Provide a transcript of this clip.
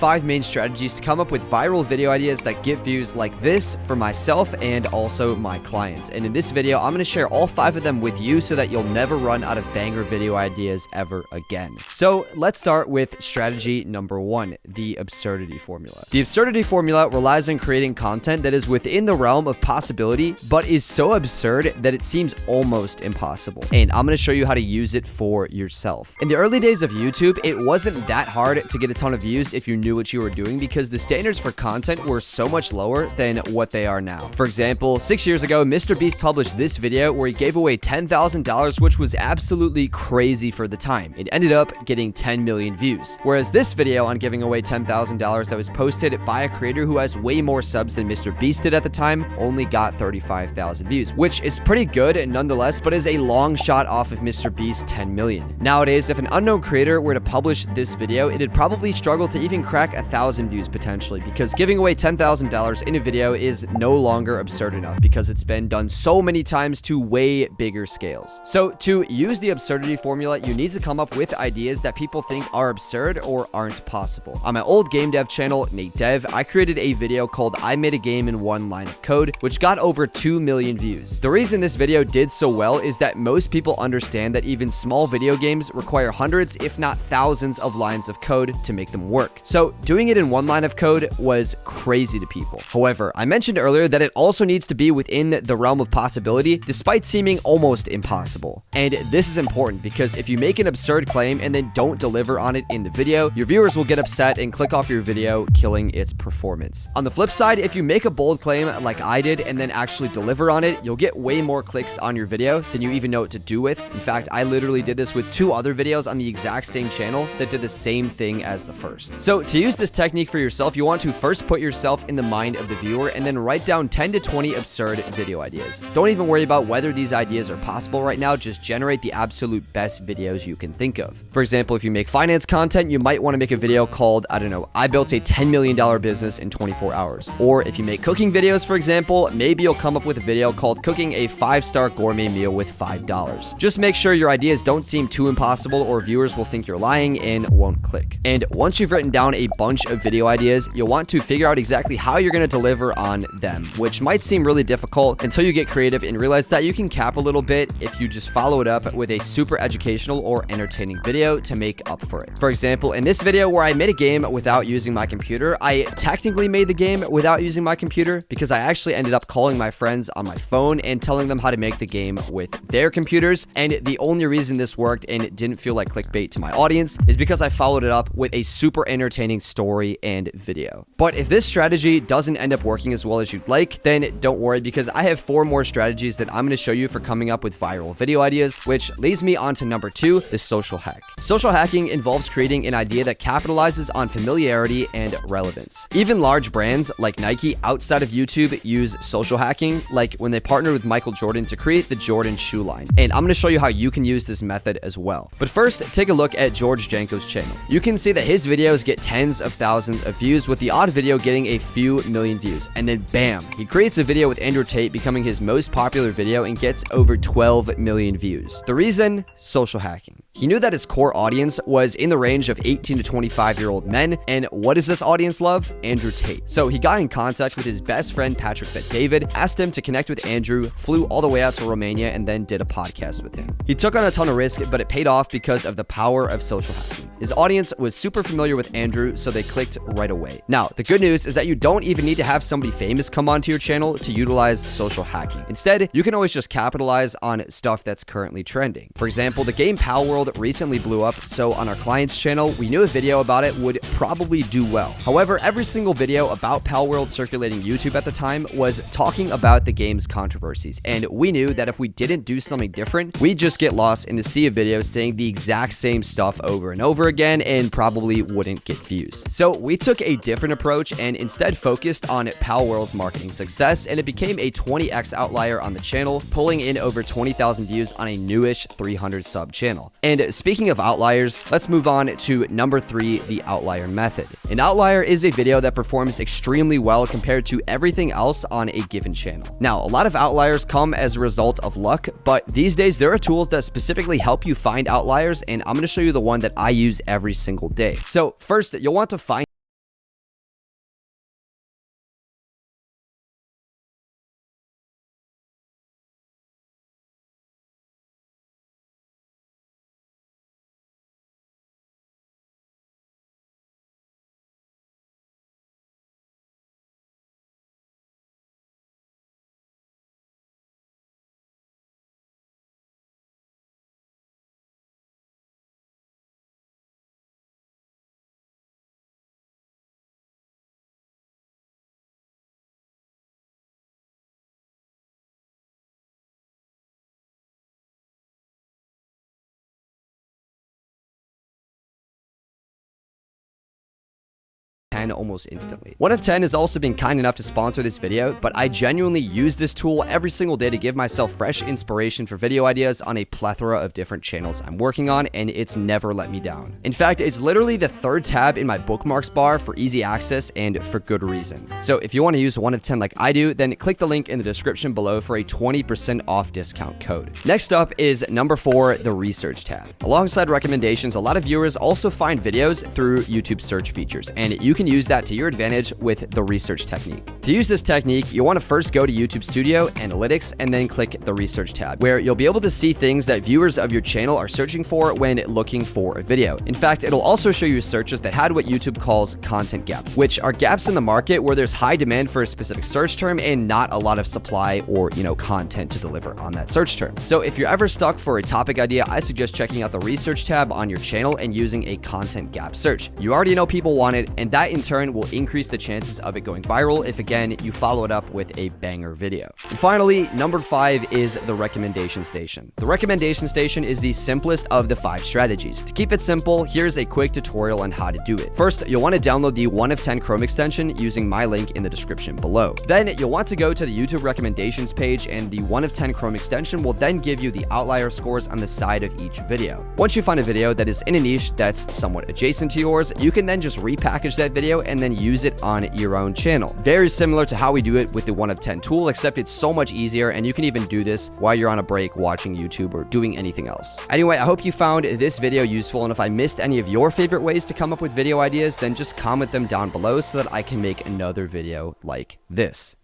5 main strategies to come up with viral video ideas that get views like this for myself and also my clients. And in this video, I'm going to share all 5 of them with you so that you'll never run out of banger video ideas ever again. So let's start with strategy number 1, the absurdity formula. The absurdity formula relies on creating content that is within the realm of possibility, but is so absurd that it seems almost impossible. And I'm going to show you how to use it for yourself. In the early days of YouTube, it wasn't that hard to get a ton of views if you knew what you were doing because the standards for content were so much lower than what they are now. For example, 6 years ago, Mr. Beast published this video where he gave away $10,000, which was absolutely crazy for the time. It ended up getting 10 million views. Whereas this video on giving away $10,000 that was posted by a creator who has way more subs than Mr. Beast did at the time only got 35,000 views, which is pretty good nonetheless, but is a long shot off of Mr. Beast's 10 million. Nowadays, if an unknown creator were to publish this video, it'd probably struggle to even crack 1,000 views potentially, because giving away $10,000 in a video is no longer absurd enough because it's been done so many times to way bigger scales. So to use the absurdity formula, you need to come up with ideas that people think are absurd or aren't possible. On my old game dev channel, Nate Dev, I created a video called I Made a Game in 1 Line of Code, which got over 2 million views. The reason this video did so well is that most people understand that even small video games require hundreds, if not thousands of lines of code to make them work. So doing it in 1 line of code was crazy to people. However, I mentioned earlier that it also needs to be within the realm of possibility, despite seeming almost impossible. And this is important because if you make an absurd claim and then don't deliver on it in the video, your viewers will get upset and click off your video, killing its performance. On the flip side, if you make a bold claim like I did and then actually deliver on it, you'll get way more clicks on your video than you even know what to do with. In fact, I literally did this with 2 other videos on the exact same channel that did the same thing as the first. So to use this technique for yourself, you want to first put yourself in the mind of the viewer and then write down 10 to 20 absurd video ideas. Don't even worry about whether these ideas are possible right now, just generate the absolute best videos you can think of. For example, if you make finance content, you might want to make a video called, I don't know, I built a $10 million business in 24 hours. Or if you make cooking videos, for example, maybe you'll come up with a video called cooking a 5-star gourmet meal with $5. Just make sure your ideas don't seem too impossible or viewers will think you're lying and won't click. And once you've written down a bunch of video ideas, you'll want to figure out exactly how you're going to deliver on them, which might seem really difficult until you get creative and realize that you can cap a little bit if you just follow it up with a super educational or entertaining video to make up for it. For example, in this video where I made a game without using my computer, I technically made the game without using my computer because I actually ended up calling my friends on my phone and telling them how to make the game with their computers. And the only reason this worked and it didn't feel like clickbait to my audience is because I followed it up with a super entertaining story and video. But if this strategy doesn't end up working as well as you'd like, then don't worry because I have 4 more strategies that I'm going to show you for coming up with viral video ideas, which leads me on to number 2, the social hack. Social hacking involves creating an idea that capitalizes on familiarity and relevance. Even large brands like Nike outside of YouTube use social hacking, like when they partnered with Michael Jordan to create the Jordan shoe line. And I'm going to show you how you can use this method as well. But first, take a look at George Janko's channel. You can see that his videos get tens of thousands of views, with the odd video getting a few million views. And then bam, he creates a video with Andrew Tate becoming his most popular video and gets over 12 million views. The reason? Social hacking. He knew that his core audience was in the range of 18 to 25-year-old men, and what does this audience love? Andrew Tate. So he got in contact with his best friend Patrick Bet-David, asked him to connect with Andrew, flew all the way out to Romania, and then did a podcast with him. He took on a ton of risk, but it paid off because of the power of social hacking. His audience was super familiar with Andrew, so they clicked right away. Now, the good news is that you don't even need to have somebody famous come onto your channel to utilize social hacking. Instead, you can always just capitalize on stuff that's currently trending. For example, the game Palworld recently blew up, so on our client's channel, we knew a video about it would probably do well. However, every single video about Palworld circulating YouTube at the time was talking about the game's controversies, and we knew that if we didn't do something different, we'd just get lost in the sea of videos saying the exact same stuff over and over again and probably wouldn't get views. So we took a different approach and instead focused on Palworld's marketing success, and it became a 20x outlier on the channel, pulling in over 20,000 views on a newish 300 sub channel. And speaking of outliers, let's move on to number 3, the outlier method. An outlier is a video that performs extremely well compared to everything else on a given channel. Now, a lot of outliers come as a result of luck, but these days there are tools that specifically help you find outliers, and I'm going to show you the one that I use every single day. So first, you'll want to find 10 almost instantly. 1 of 10 has also been kind enough to sponsor this video, but I genuinely use this tool every single day to give myself fresh inspiration for video ideas on a plethora of different channels I'm working on, and it's never let me down. In fact, it's literally the third tab in my bookmarks bar for easy access and for good reason. So if you want to use 1 of 10 like I do, then click the link in the description below for a 20% off discount code. Next up is number 4, the research tab. Alongside recommendations, a lot of viewers also find videos through YouTube search features, and you can use that to your advantage with the research technique. To use this technique, you want to first go to YouTube Studio, Analytics, and then click the research tab, where you'll be able to see things that viewers of your channel are searching for when looking for a video. In fact, it'll also show you searches that had what YouTube calls content gap, which are gaps in the market where there's high demand for a specific search term and not a lot of supply or, content to deliver on that search term. So if you're ever stuck for a topic idea, I suggest checking out the research tab on your channel and using a content gap search. You already know people want it, and that in turn will increase the chances of it going viral if, again, you follow it up with a banger video. And finally, number 5 is the recommendation station. The recommendation station is the simplest of the 5 strategies. To keep it simple, here's a quick tutorial on how to do it. First, you'll want to download the 1 of 10 Chrome extension using my link in the description below. Then you'll want to go to the YouTube recommendations page, and the 1 of 10 Chrome extension will then give you the outlier scores on the side of each video. Once you find a video that is in a niche that's somewhat adjacent to yours, you can then just repackage that video and then use it on your own channel. Very similar to how we do it with the 1 of 10 tool, except it's so much easier, and you can even do this while you're on a break watching YouTube or doing anything else. Anyway, I hope you found this video useful, and if I missed any of your favorite ways to come up with video ideas, then just comment them down below so that I can make another video like this.